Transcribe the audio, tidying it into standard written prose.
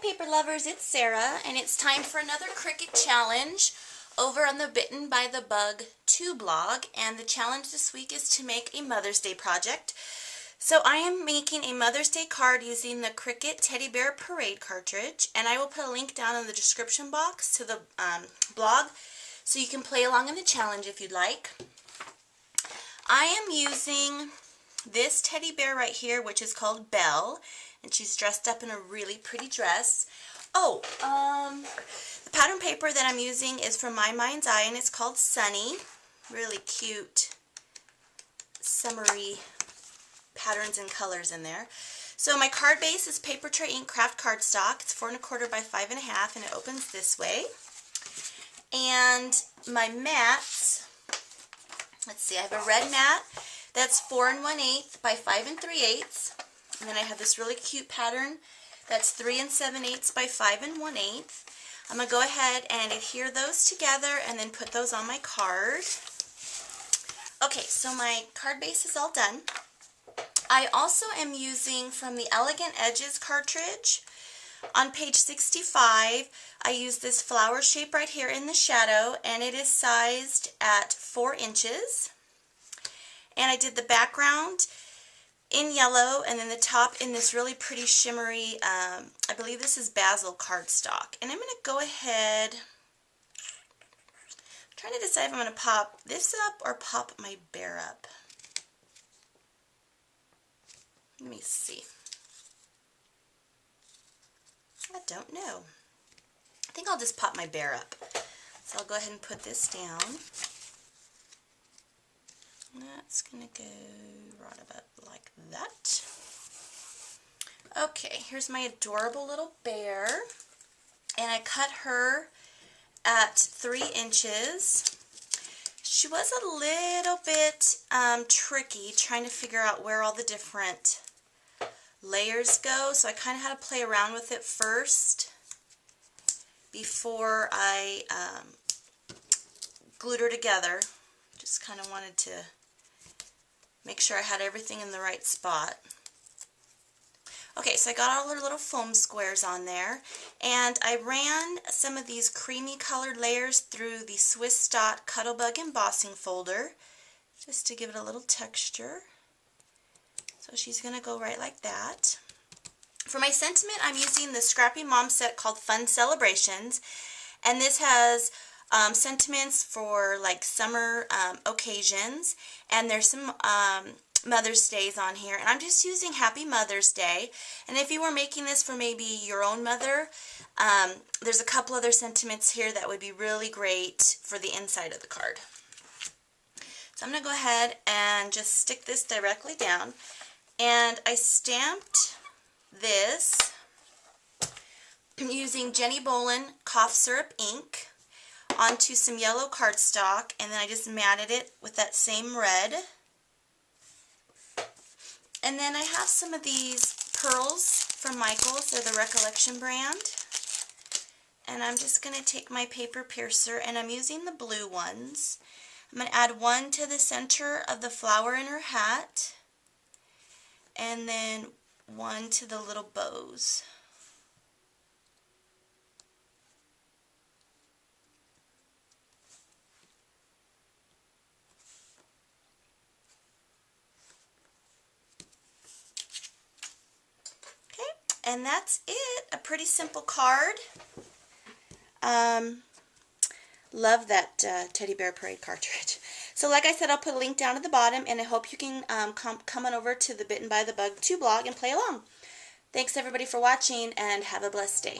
paper lovers, it's Sarah, and it's time for another Cricut challenge over on the Bitten by the Bug 2 blog. And the challenge this week is to make a Mother's Day project. So I am making a Mother's Day card using the Cricut Teddy Bear Parade cartridge, and I will put a link down in the description box to the blog so you can play along in the challenge if you'd like. I am using this teddy bear right here, which is called Belle, and she's dressed up in a really pretty dress. Oh, the pattern paper that I'm using is from My Mind's Eye, and it's called Sunny. Really cute, summery patterns and colors in there. So my card base is Paper Tray Ink Craft cardstock. It's 4 1/4 by 5 1/2, and it opens this way. And my mats, let's see, I have a red mat that's 4 1/8 by 5 3/8. And then I have this really cute pattern that's 3 7/8 by 5 1/8. I'm going to go ahead and adhere those together and then put those on my card. Okay, so my card base is all done. I also am using from the Elegant Edges cartridge. On page 65, I use this flower shape right here in the shadow, and it is sized at 4 inches. And I did the background in yellow, and then the top in this really pretty shimmery, I believe this is basil cardstock. And I'm going to go ahead, I'm trying to decide if I'm going to pop this up or pop my bear up. Let me see. I don't know. I think I'll just pop my bear up. So I'll go ahead and put this down. That's going to go right about like that. Okay, here's my adorable little bear. And I cut her at 3 inches. She was a little bit tricky trying to figure out where all the different layers go. So I kind of had to play around with it first before I glued her together. Just kind of wanted to make sure I had everything in the right spot. Okay, so I got all her little foam squares on there, and I ran some of these creamy colored layers through the Swiss Dot Cuttlebug embossing folder just to give it a little texture. So she's going to go right like that. For my sentiment, I'm using the Scrappy Mom set called Fun Celebrations, and this has sentiments for like summer occasions, and there's some Mother's Days on here, and I'm just using Happy Mother's Day. And if you were making this for maybe your own mother, there's a couple other sentiments here that would be really great for the inside of the card. So I'm going to go ahead and just stick this directly down, and I stamped this using Jenny Bolin cough syrup ink onto some yellow cardstock, and then I just matted it with that same red. And then I have some of these pearls from Michaels. They're the Recollection brand. And I'm just going to take my paper piercer, and I'm using the blue ones. I'm going to add one to the center of the flower in her hat, and then one to the little bows. And that's it. A pretty simple card. Love that Teddy Bear Parade cartridge. So like I said, I'll put a link down at the bottom, and I hope you can come on over to the Bitten by the Bug 2 blog and play along. Thanks everybody for watching, and have a blessed day.